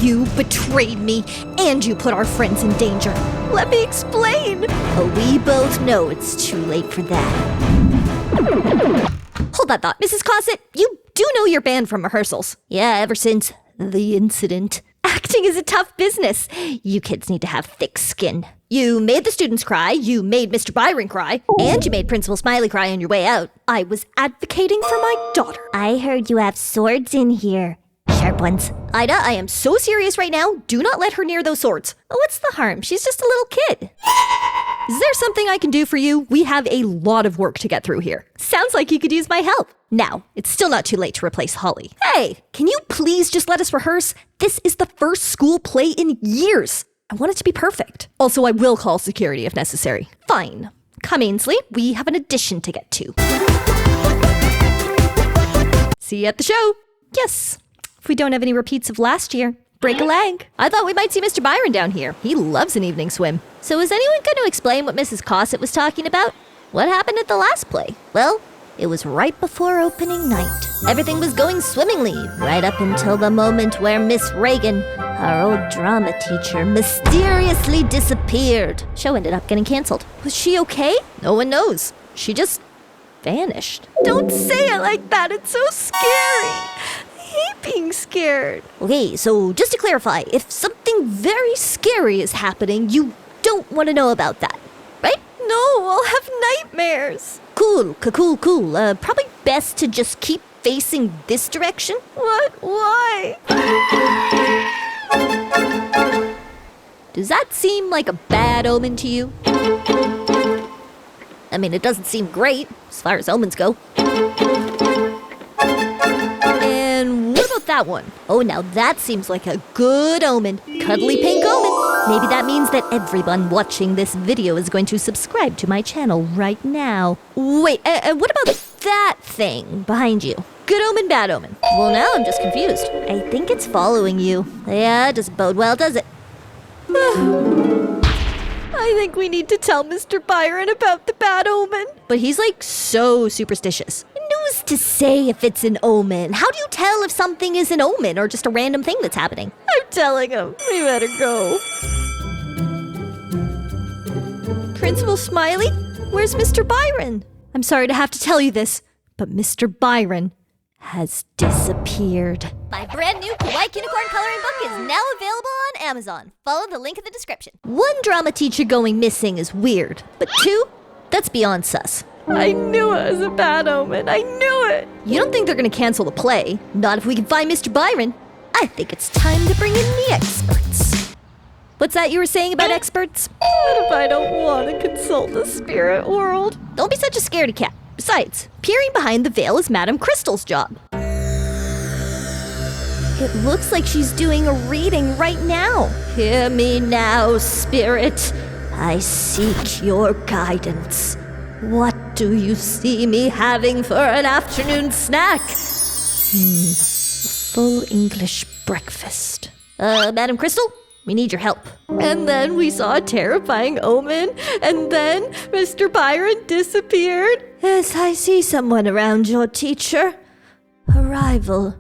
You betrayed me, and you put our friends in danger. Let me explain. Oh, we both know it's too late for that. Hold that thought. Mrs. Cosset, you do know you're banned from rehearsals. Yeah, ever since the incident. Acting is a tough business. You kids need to have thick skin. You made the students cry, you made Mr. Byron cry, and you made Principal Smiley cry on your way out. I was advocating for my daughter. I heard you have swords in here. Sharp ones. Ida, I am so serious right now. Do not let her near those swords. What's the harm? She's just a little kid. Is there something I can do for you? We have a lot of work to get through here. Sounds like you could use my help. Now, it's still not too late to replace Holly. Hey, can you please just let us rehearse? This is the first school play in years. I want it to be perfect. Also, I will call security if necessary. Fine. Come, Ainsley. We have an audition to get to. See you at the show. Yes. If we don't have any repeats of last year, break a leg. I thought we might see Mr. Byron down here. He loves an evening swim. So is anyone going to explain what Mrs. Cosset was talking about? What happened at the last play? Well, it was right before opening night. Everything was going swimmingly, right up until the moment where Miss Reagan, our old drama teacher, mysteriously disappeared. Show ended up getting canceled. Was she okay? No one knows. She just vanished. Don't say it like that. It's so scary. I hate being scared. Okay, so just to clarify, if something very scary is happening, you don't want to know about that, right? No, I'll have nightmares. Cool. Probably best to just keep facing this direction. What? Why? Does that seem like a bad omen to you? I mean, it doesn't seem great, as far as omens go. And what about that one? Oh, now that seems like a good omen. Cuddly pink omen. Maybe that means that everyone watching this video is going to subscribe to my channel right now. Wait, what about that thing behind you? Good omen, bad omen. Well, now I'm just confused. I think it's following you. Yeah, it doesn't bode well, does it? I think we need to tell Mr. Byron about the bad omen. But he's like so superstitious. Who's to say if it's an omen? How do you tell if something is an omen or just a random thing that's happening? I'm telling him. We better go. Principal Smiley? Where's Mr. Byron? I'm sorry to have to tell you this, but Mr. Byron has disappeared. My brand new Kawaii Kunicorn coloring book is now available on Amazon. Follow the link in the description. One drama teacher going missing is weird, but two, that's beyond sus. I knew it was a bad omen. I knew it. You don't think they're going to cancel the play? Not if we can find Mr. Byron. I think it's time to bring in the experts. What's that you were saying about experts? What if I don't want to consult the spirit world? Don't be such a scaredy cat. Besides, peering behind the veil is Madame Crystal's job. It looks like she's doing a reading right now. Hear me now, spirit. I seek your guidance. What do you see me having for an afternoon snack? Full English breakfast. Madam Crystal, we need your help. And then we saw a terrifying omen, and then Mr. Byron disappeared. Yes, I see someone around your teacher. Arrival.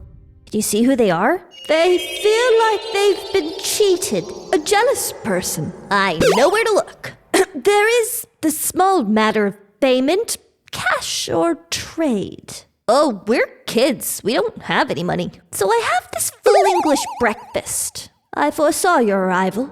Do you see who they are? They feel like they've been cheated. A jealous person. I know where to look. There is the small matter of payment, cash or trade. Oh, we're kids. We don't have any money. So I have this full English breakfast. I foresaw your arrival.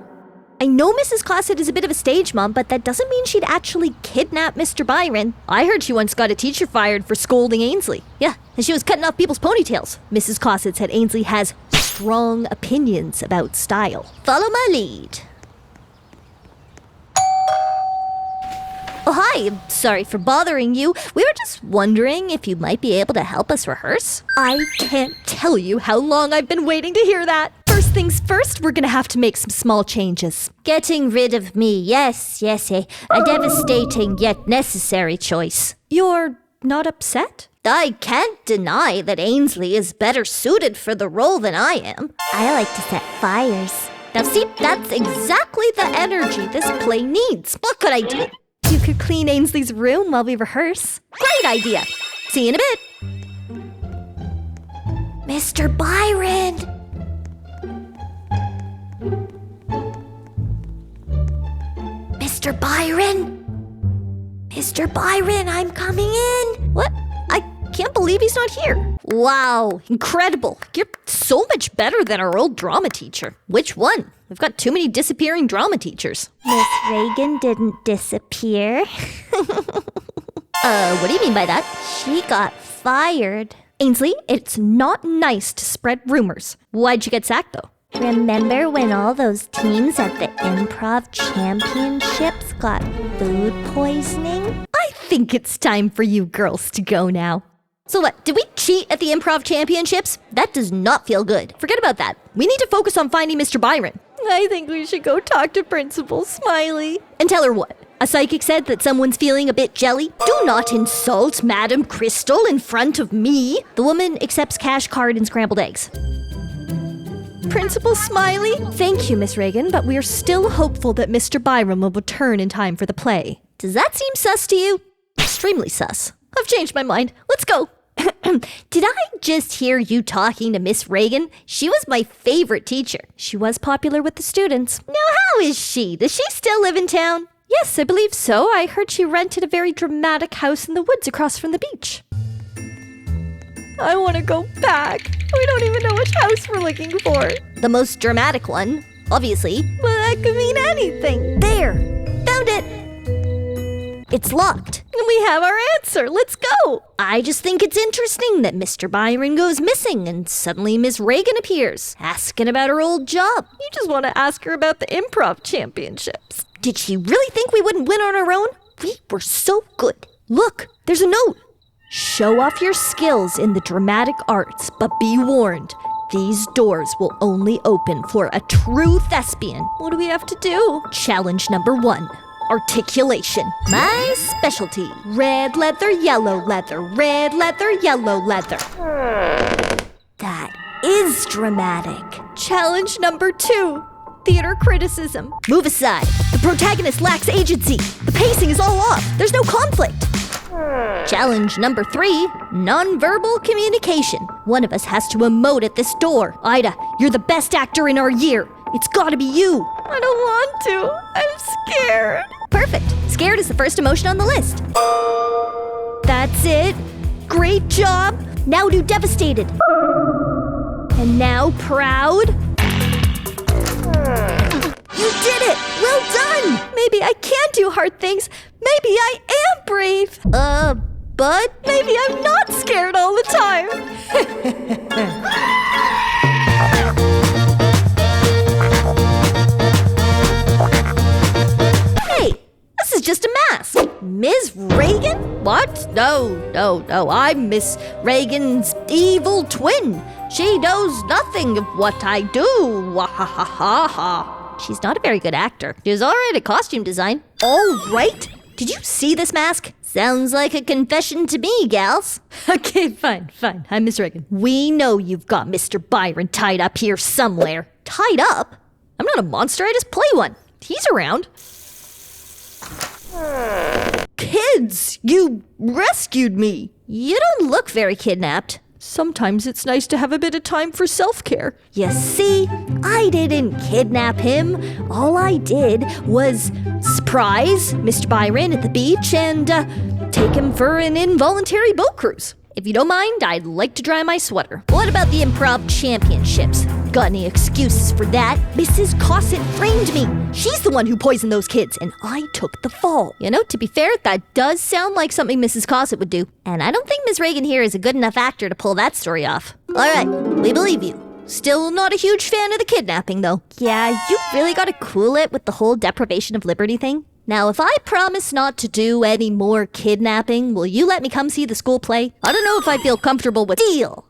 I know Mrs. Cosset is a bit of a stage mom, but that doesn't mean she'd actually kidnap Mr. Byron. I heard she once got a teacher fired for scolding Ainsley. Yeah, and she was cutting off people's ponytails. Mrs. Cosset said Ainsley has strong opinions about style. Follow my lead. Oh, hi. Sorry for bothering you. We were just wondering if you might be able to help us rehearse. I can't tell you how long I've been waiting to hear that. First things first, we're gonna have to make some small changes. Getting rid of me, yes, a devastating yet necessary choice. You're not upset? I can't deny that Ainsley is better suited for the role than I am. I like to set fires. Now see, that's exactly the energy this play needs. What could I do? You could clean Ainsley's room while we rehearse. Great idea. See you in a bit. Mr. Byron! Mr. Byron? Mr. Byron, I'm coming in. What? I can't believe he's not here. Wow, incredible. You're so much better than our old drama teacher. Which one? We've got too many disappearing drama teachers. Miss Reagan didn't disappear. What do you mean by that? She got fired. Ainsley, it's not nice to spread rumors. Why'd you get sacked, though? Remember when all those teams at the improv championships got food poisoning? I think it's time for you girls to go now. So what, did we cheat at the improv championships? That does not feel good. Forget about that. We need to focus on finding Mr. Byron. I think we should go talk to Principal Smiley. And tell her what? A psychic said that someone's feeling a bit jelly? Do not insult Madam Crystal in front of me. The woman accepts cash card and scrambled eggs. Principal Smiley? Thank you, Miss Reagan, but we are still hopeful that Mr. Byron will return in time for the play. Does that seem sus to you? Extremely sus. I've changed my mind. Let's go. Did I just hear you talking to Miss Reagan? She was my favorite teacher. She was popular with the students. Now, how is she? Does she still live in town? Yes, I believe so. I heard she rented a very dramatic house in the woods across from the beach. I want to go back. We don't even know which house we're looking for. The most dramatic one, obviously. But that could mean anything. There! Found it! It's locked. And we have our answer. Let's go. I just think it's interesting that Mr. Byron goes missing and suddenly Miss Reagan appears, asking about her old job. You just want to ask her about the improv championships. Did she really think we wouldn't win on our own? We were so good. Look, there's a note. Show off your skills in the dramatic arts, but be warned, these doors will only open for a true thespian. What do we have to do? Challenge number 1, articulation. My specialty. Red leather, yellow leather, red leather, yellow leather. That is dramatic. Challenge number 2, theater criticism. Move aside. The protagonist lacks agency. The pacing is all off. There's no conflict. Challenge number 3, nonverbal communication. One of us has to emote at this door. Ida, you're the best actor in our year. It's gotta be you. I don't want to. I'm scared. Perfect. Scared is the first emotion on the list. That's it. Great job. Now do devastated. And now proud. You did it! Well done! Maybe I can do hard things. Maybe I am brave. But maybe I'm not scared all the time. Hey, this is just a mask. Ms. Reagan? What? No. I'm Miss Reagan's evil twin. She knows nothing of what I do. Wahahaha. She's not a very good actor. She was already costume design. All right. Did you see this mask? Sounds like a confession to me, gals. Okay, fine. I'm Miss Reagan. We know you've got Mr. Byron tied up here somewhere. Tied up? I'm not a monster. I just play one. He's around. Kids, you rescued me. You don't look very kidnapped. Sometimes it's nice to have a bit of time for self-care. You see, I didn't kidnap him. All I did was surprise Mr. Byron at the beach and take him for an involuntary boat cruise. If you don't mind, I'd like to dry my sweater. What about the improv championships? Got any excuses for that? Mrs. Cossett framed me. She's the one who poisoned those kids, and I took the fall. You know, to be fair, that does sound like something Mrs. Cossett would do. And I don't think Miss Reagan here is a good enough actor to pull that story off. All right, we believe you. Still not a huge fan of the kidnapping, though. Yeah, you really gotta cool it with the whole deprivation of liberty thing. Now, if I promise not to do any more kidnapping, will you let me come see the school play? I don't know if I feel comfortable with deal.